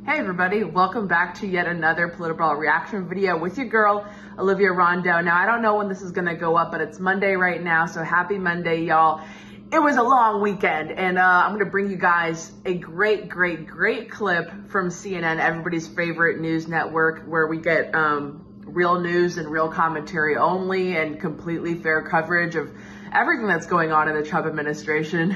Hey everybody, welcome back to yet another PolitiBrawl reaction video with your girl, Olivia Rondo. Now, I don't know when this is gonna go up, but it's Monday right now, so happy Monday, y'all. It was a long weekend, and I'm gonna bring you guys a great clip from CNN, everybody's favorite news network, where we get real news and real commentary only and completely fair coverage of everything that's going on in the Trump administration.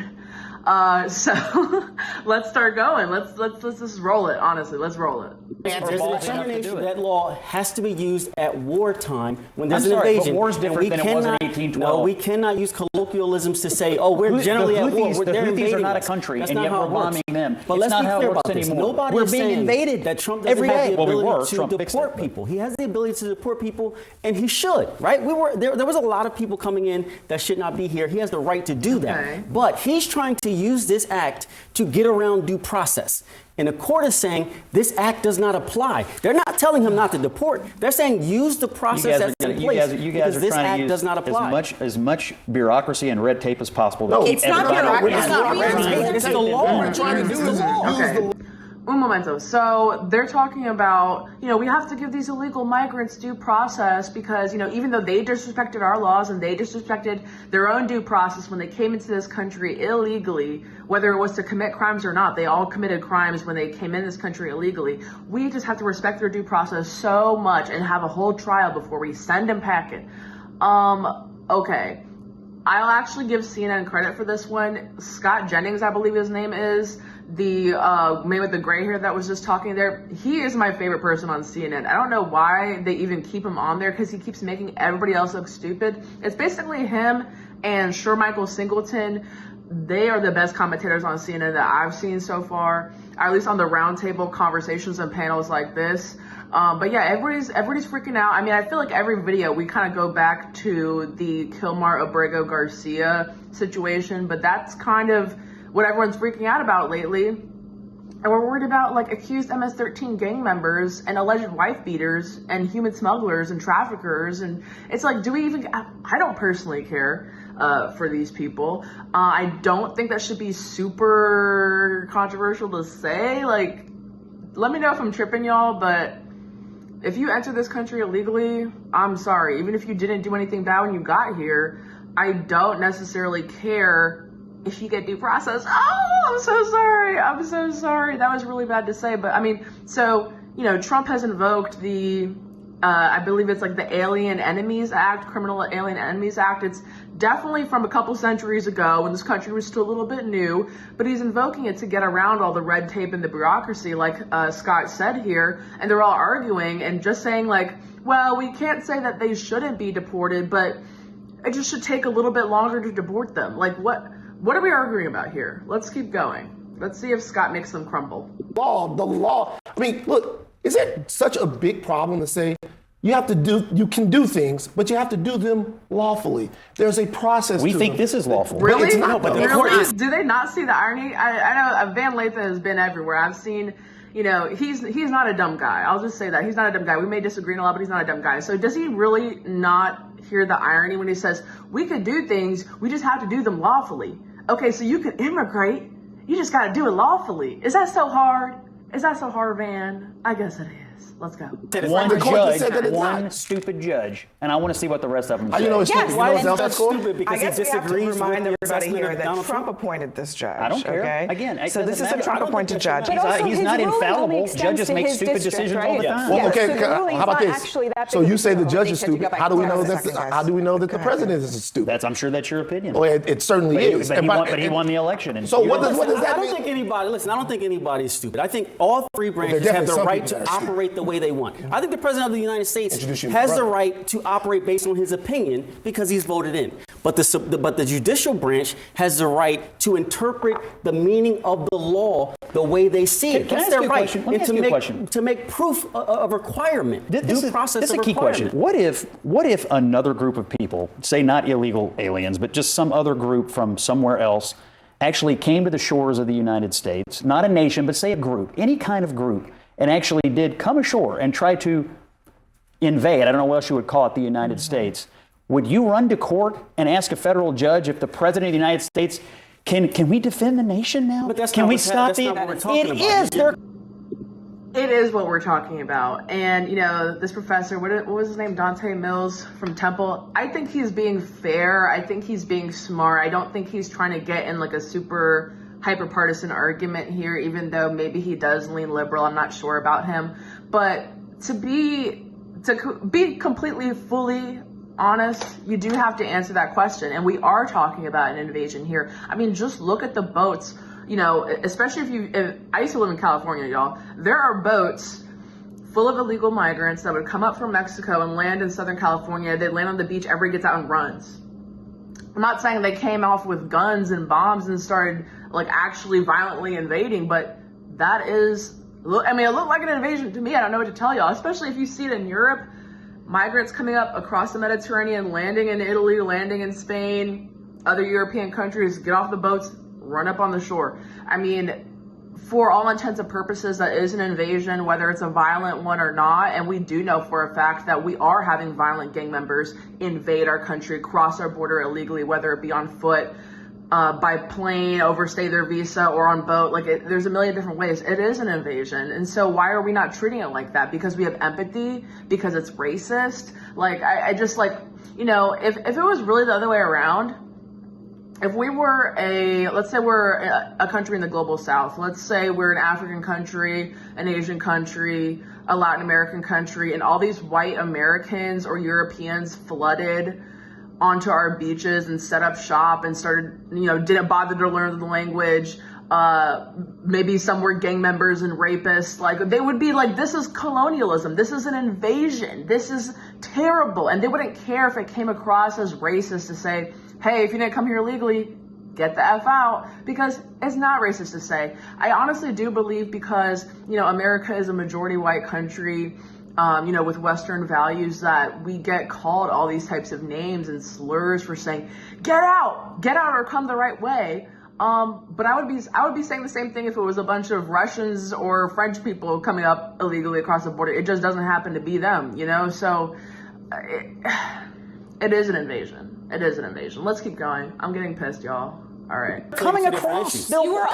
So let's start going. Let's just roll it. Honestly, let's roll it. There's a determination that law has to be used at wartime when there's an invasion. But war's different than it was in 1812. No, we cannot use colloquialisms to say, "Oh, we're generally at war." The Houthis are not a country, That's and not yet how we're bombing them. But it's let's not be how clear it about works this. anymore. Nobody We're is being saying invaded that Trump doesn't every have day. the ability to Trump fixed deport it. people. He has the ability to deport people, and he should. Right? There was a lot of people coming in that should not be here. He has the right to do that. Okay. But he's trying to use this act to get around due process. And the court is saying this act does not apply. They're not telling him not to deport. They're saying use the process that's in place because this act does not apply. As much bureaucracy and red tape as possible to keep it's not everybody. bureaucracy. It's the law. What we're trying to do is use the Un momento. So they're talking about, we have to give these illegal migrants due process because, even though they disrespected our laws and they disrespected their own due process when they came into this country illegally, whether it was to commit crimes or not, they all committed crimes when they came in this country illegally. We just have to respect their due process so much and have a whole trial before we send them packing. Okay. I'll actually give CNN credit for this one. Scott Jennings, I believe his name is, the man with the gray hair that was just talking there. He is my favorite person on CNN. I don't know why they even keep him on there because he keeps making everybody else look stupid. It's basically him and Michael Singleton. They are the best commentators on CNN that I've seen so far, or at least on the roundtable conversations and panels like this. But yeah, everybody's freaking out. I mean, I feel like every video we kind of go back to the Kilmar Abrego Garcia situation, but that's kind of what everyone's freaking out about lately. And we're worried about like accused MS-13 gang members and alleged wife beaters and human smugglers and traffickers. And it's like, do we even, I don't personally care for these people. I don't think that should be super controversial to say. Like, let me know if I'm tripping, y'all, but if you enter this country illegally, I'm sorry. Even if you didn't do anything bad when you got here, I don't necessarily care if you get due process. Oh, I'm so sorry. I'm so sorry. That was really bad to say. But I mean, so, Trump has invoked the, I believe it's like the Alien Enemies Act, Criminal Alien Enemies Act. It's definitely from a couple centuries ago when this country was still a little bit new, but he's invoking it to get around all the red tape and the bureaucracy, like Scott said here. And they're all arguing and just saying like, well, we can't say that they shouldn't be deported, but it just should take a little bit longer to deport them. Like, what are we arguing about here? Let's keep going. Let's see if Scott makes them crumble. the law. I mean, look, is it such a big problem to say you can do things, but you have to do them lawfully? There's a process. We think this is lawful. Really? It's not, but the court is. Do they not see the irony? I know Van Lathan has been everywhere. I've seen, he's not a dumb guy. I'll just say that. He's not a dumb guy. We may disagree on a lot, but he's not a dumb guy. So does he really not hear the irony when he says, we could do things, we just have to do them lawfully? Okay, so you can immigrate, you just got to do it lawfully. Is that so hard? Is that so hard, Van? I guess it is. Let's go. One stupid judge, and I want to see what the rest of them say. You know it's stupid. Why You know is it's that stupid? Because I guess he we have to disagrees remind with the everybody assessment here of that Donald Trump Trump. appointed this judge. I don't care. Okay? Again, so this is a Trump-appointed judge. He's not infallible. Judges make stupid decisions all the time. Well, okay, so the ruling's how about not this? actually that So big you of a say the deal. judge They is said to stupid. go back How do we to know the that? second, guys. How do we know that the president is stupid? I'm sure that's your opinion. Oh, it certainly is. But he won the election. And So what does that I don't mean? think anybody, listen, I don't think anybody is stupid. I think all three branches have definitely the some right people to that are operate the way they want. I think the President of the United States Introduce you to has my the brother. right to operate based on his opinion because he's voted in. But the judicial branch has the right to interpret the meaning of the law the way they see it. Can I That's ask their you a right. question? Let me And ask you a question. to make proof of requirement. This Due process is of a key question. requirement. What if another group of people, say not illegal aliens, but just some other group from somewhere else, actually came to the shores of the United States, not a nation, but say a group, any kind of group, and actually did come ashore and try to invade, I don't know what else you would call it, the United States? Would you run to court and ask a federal judge if the President of the United States, can we defend the nation now? But that's can not we what's stop that's the? not what we're talking It about. is. They're It is what we're talking about. And, you know, this professor, what was his name? Dante Mills from Temple. I think he's being fair. I think he's being smart. I don't think he's trying to get in like a super hyper-partisan argument here, even though maybe he does lean liberal. I'm not sure about him. But to be completely, fully honest, you do have to answer that question. And we are talking about an invasion here. I mean, just look at the boats. You know, especially if I used to live in California, y'all. There are boats full of illegal migrants that would come up from Mexico and land in Southern California. They'd land on the beach, everybody gets out and runs. I'm not saying they came off with guns and bombs and started like actually violently invading, but that is, I mean, it looked like an invasion to me. I don't know what to tell y'all, especially if you see it in Europe. Migrants coming up across the Mediterranean, landing in Italy, landing in Spain, other European countries, get off the boats, run up on the shore. I mean, for all intents and purposes, that is an invasion, whether it's a violent one or not. And we do know for a fact that we are having violent gang members invade our country, cross our border illegally, whether it be on foot, by plane, overstay their visa, or on boat. Like, there's a million different ways. It is an invasion. And so why are we not treating it like that? Because we have empathy? Because it's racist? Like, I just, like, you know, if it was really the other way around, if we were let's say we're a country in the global south, let's say we're an African country, an Asian country, a Latin American country, and all these white Americans or Europeans flooded onto our beaches and set up shop and started, you know, didn't bother to learn the language. Maybe some were gang members and rapists. Like, they would be like, this is colonialism. This is an invasion. This is terrible. And they wouldn't care if it came across as racist to say, hey, if you didn't come here legally, get the F out, because it's not racist to say. I honestly do believe, because, you know, America is a majority white country, you know, with Western values, that we get called all these types of names and slurs for saying, get out or come the right way. But I would be saying the same thing if it was a bunch of Russians or French people coming up illegally across the border. It just doesn't happen to be them, you know? So it is an invasion. It is an invasion. Let's keep going. I'm getting pissed, y'all. All right. Coming across, You were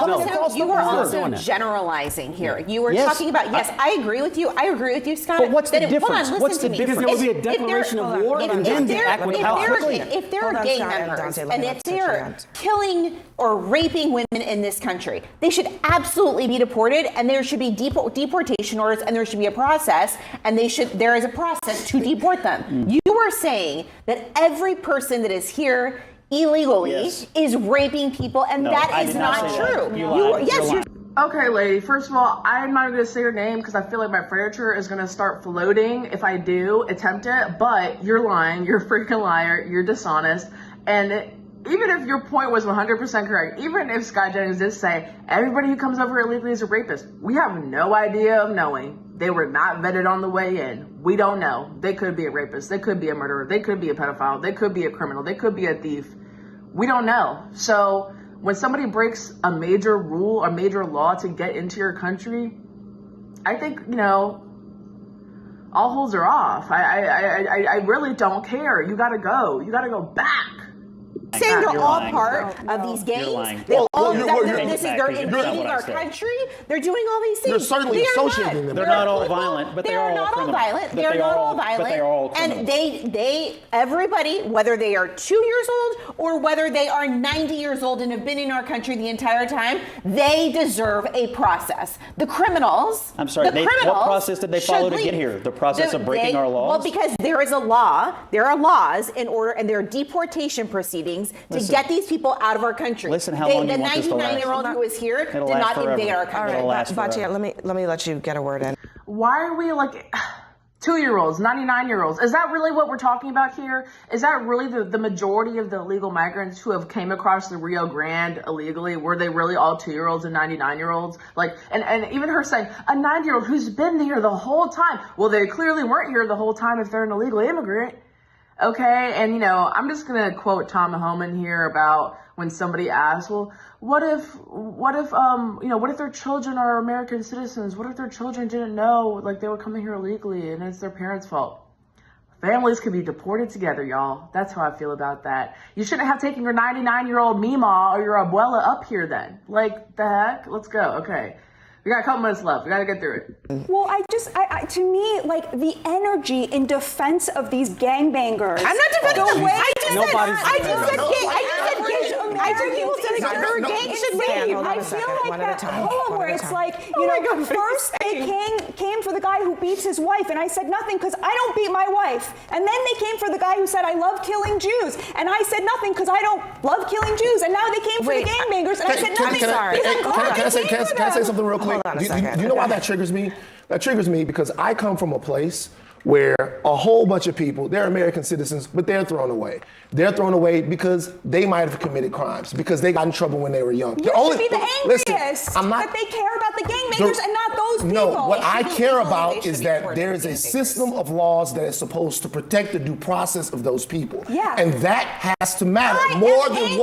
also generalizing here. You were talking about, yes, I agree with you. I agree with you, Scott. But what's the difference? Hold on, What's the Because there will be a declaration of war, and then the act would if there are gang members, and if they're killing or raping women in this country, they should absolutely be deported, and there should be deportation orders, and there should be a process, and there is a process to deport them. You were saying that every person that is here illegally is raping people, and that is not true. You're Okay, lady, first of all, I'm not going to say your name because I feel like my furniture is going to start floating if I do attempt it, but you're lying. You're a freaking liar. You're dishonest. And even if your point was 100% correct, even if Scott Jennings did say everybody who comes over illegally is a rapist, we have no idea of knowing. They were not vetted on the way in. We don't know. They could be a rapist. They could be a murderer. They could be a pedophile. They could be a criminal. They could be a thief. We don't know. So when somebody breaks a major rule or major law to get into your country, I think, you know, all holds are off. I really don't care. You gotta go. You gotta go back. Saying they're all part of these gangs. They're invading our country. They're doing all these things. You're certainly associating them. They're not all violent, but they are all criminal. They are not all violent. And everybody, whether they are 2 years old or whether they are 90 years old and have been in our country the entire time, they deserve a process. The criminals. I'm sorry. What process did they follow to get here? The process of breaking our laws? Well, because there is a law. There are laws in order, and there are deportation proceedings to get these people out of our country. Listen, how long do you want this to last? The 99-year-old who is here did not invade our country. All right, Batia, let me let you get a word in. Why are we like 2-year-olds, 99-year-olds? Is that really what we're talking about here? Is that really the majority of the illegal migrants who have came across the Rio Grande illegally? Were they really all 2-year-olds and 99-year-olds? Like, and even her saying, a 90-year-old who's been here the whole time. Well, they clearly weren't here the whole time if they're an illegal immigrant. Okay, and you know, I'm just gonna quote Tom Homan here about when somebody asks, well, what if their children are American citizens? What if their children didn't know, like, they were coming here illegally and it's their parents' fault? Families can be deported together, y'all. That's how I feel about that. You shouldn't have taken your 99-year-old Mima or your abuela up here then. Like, the heck? Let's go. Okay. We got a couple minutes left. We got to get through it. Well, to me, like the energy in defense of these gangbangers. I'm not defending them. I just said people said your gang should rape. I feel like that poem where it's like, first they came for the guy who beats his wife, and I said nothing because I don't beat my wife. And then they came for the guy who said, I love killing Jews. And I said nothing because I don't love killing Jews. And now they came for the gangbangers, and I said nothing. Can I say something real quick? Hold on a second. Do you know why that triggers me? That triggers me because I come from a place where a whole bunch of people, they're American citizens, but they're thrown away. They're thrown away because they might have committed crimes, because they got in trouble when they were young. You should be the angriest that they care about the gangbangers and not those people. No, what I care about is that there is a system of laws that is supposed to protect the due process of those people. Yeah. And that has to matter more than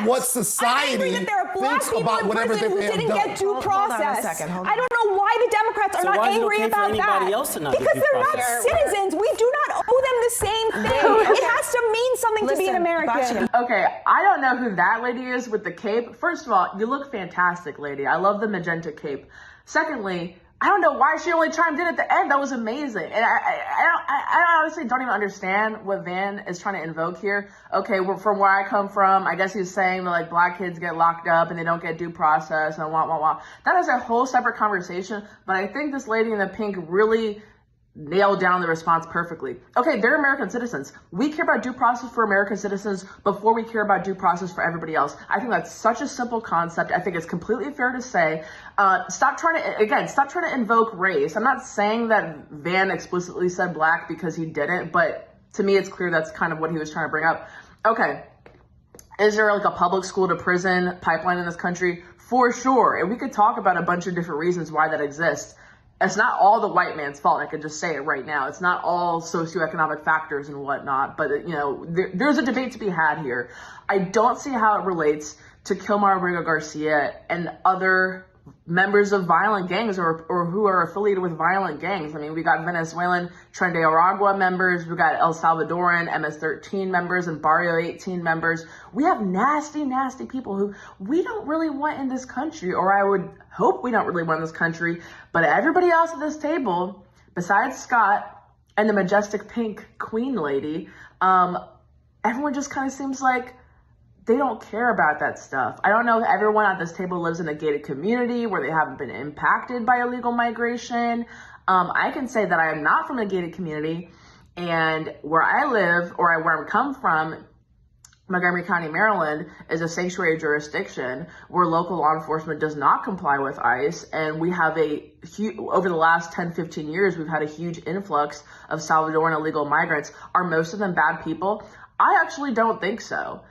what society thinks about whatever they have done. Didn't get due process. Hold on. I don't know why the Democrats are not angry about that. Because they're not citizens. We do not owe them the same thing. It has to mean something to be an American. Okay, I don't know who that lady is with the cape. First of all, you look fantastic, lady. I love the magenta cape. Secondly, I don't know why she only chimed in at the end. That was amazing. And I honestly don't even understand what Van is trying to invoke here. Okay, from where I come from, I guess he's saying that like black kids get locked up and they don't get due process and wah. That is a whole separate conversation. But I think this lady in the pink really nailed down the response perfectly. Okay, they're American citizens. We care about due process for American citizens before we care about due process for everybody else. I think that's such a simple concept. I think it's completely fair to say, stop trying to invoke race. I'm not saying that Van explicitly said black because he didn't, but to me it's clear that's kind of what he was trying to bring up. Okay, is there like a public school to prison pipeline in this country? For sure. And we could talk about a bunch of different reasons why that exists. It's not all the white man's fault. I could just say it right now. It's not all socioeconomic factors and whatnot, but there's a debate to be had here. I don't see how it relates to Kilmar Rodrigo Garcia and other members of violent gangs or who are affiliated with violent gangs. I mean, we got Venezuelan Tren de Aragua members, we got El Salvadoran MS-13 members and Barrio 18 members. We have nasty, nasty people who we don't really want in this country, or I would hope we don't really want in this country. But everybody else at this table, besides Scott and the majestic pink queen lady, everyone just kind of seems like they don't care about that stuff. I don't know if everyone at this table lives in a gated community where they haven't been impacted by illegal migration. I can say that I am not from a gated community, and where I live, or where I come from, Montgomery County, Maryland, is a sanctuary jurisdiction where local law enforcement does not comply with ICE. And we have over the last 10, 15 years, we've had a huge influx of Salvadoran illegal migrants. Are most of them bad people? I actually don't think so.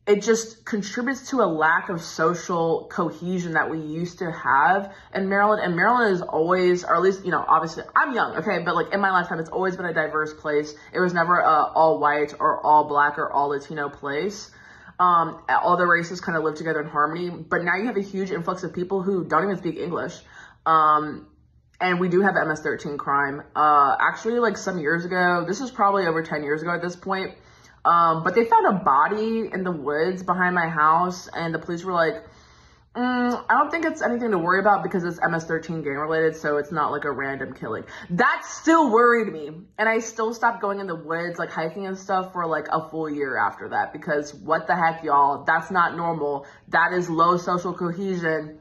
It just contributes to a lack of social cohesion that we used to have in Maryland. And Maryland is always, or at least, obviously I'm young, okay, but like in my lifetime, it's always been a diverse place. It was never a all white or all black or all Latino place. All the races kind of live together in harmony. But now you have a huge influx of people who don't even speak English. And we do have MS-13 crime. Actually, like some years ago, this is probably over 10 years ago at this point, but they found a body in the woods behind my house, and the police were like, I don't think it's anything to worry about because it's MS-13 gang related, so it's not like a random killing. That still worried me, and I still stopped going in the woods, like hiking and stuff, for like a full year after that, because what the heck, y'all, that's not normal. That is low social cohesion.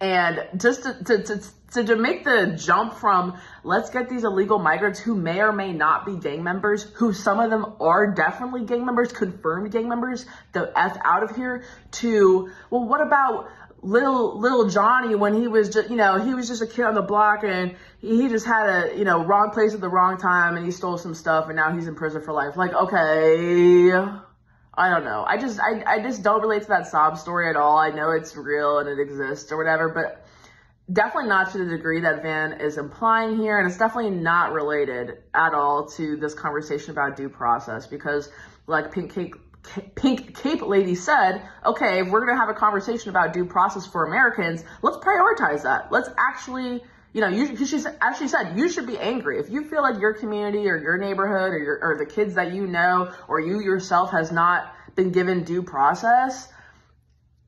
And just to make the jump from let's get these illegal migrants who may or may not be gang members, who some of them are definitely gang members, confirmed gang members, the F out of here, to, well, what about little Johnny when he was just, he was just a kid on the block and he just had a, wrong place at the wrong time and he stole some stuff and now he's in prison for life. Like, okay, I don't know. I just don't relate to that sob story at all. I know it's real and it exists or whatever, but definitely not to the degree that Van is implying here. And it's definitely not related at all to this conversation about due process, because like Pink Cape Lady said, okay, if we're going to have a conversation about due process for Americans, let's prioritize that. Let's actually, she actually said you should be angry. If you feel like your community or your neighborhood or the kids that you know or you yourself has not been given due process,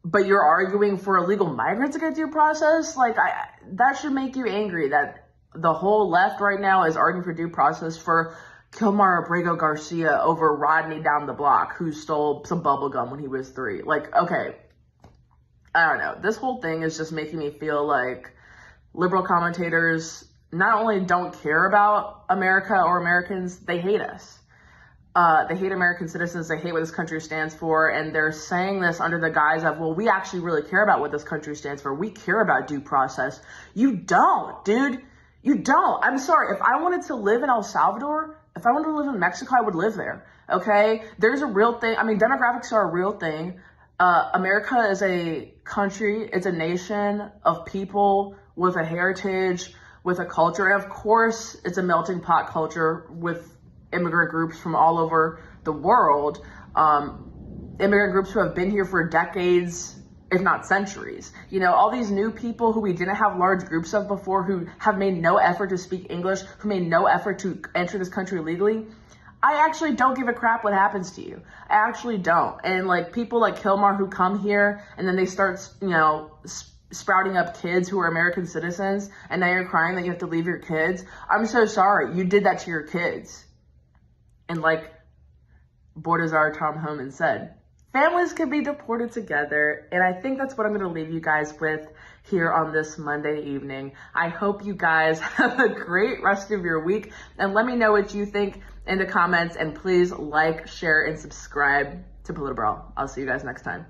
but you're arguing for illegal migrants to get due process? Like, that should make you angry that the whole left right now is arguing for due process for Kilmar Abrego Garcia over Rodney down the block who stole some bubble gum when he was 3. Like, okay, I don't know. This whole thing is just making me feel like liberal commentators not only don't care about America or Americans, they hate us. They hate American citizens. They hate what this country stands for. And they're saying this under the guise of, well, we actually really care about what this country stands for. We care about due process. You don't, dude. You don't. I'm sorry. If I wanted to live in El Salvador, if I wanted to live in Mexico, I would live there. Okay? There's a real thing. I mean, demographics are a real thing. America is a country. It's a nation of people with a heritage, with a culture. And of course, it's a melting pot culture with immigrant groups from all over the world. Immigrant groups who have been here for decades, if not centuries. You know, all these new people who we didn't have large groups of before, who have made no effort to speak English, who made no effort to enter this country legally. I actually don't give a crap what happens to you. I actually don't. And like people like Kilmar who come here and then they start, you know, sprouting up kids who are American citizens, and now you're crying that you have to leave your kids. I'm so sorry. You did that to your kids. And like Bordazar Tom Homan said, families can be deported together. And I think that's what I'm going to leave you guys with here on this Monday evening. I hope you guys have a great rest of your week. And let me know what you think in the comments. And please like, share, and subscribe to PolitiBrawl. I'll see you guys next time.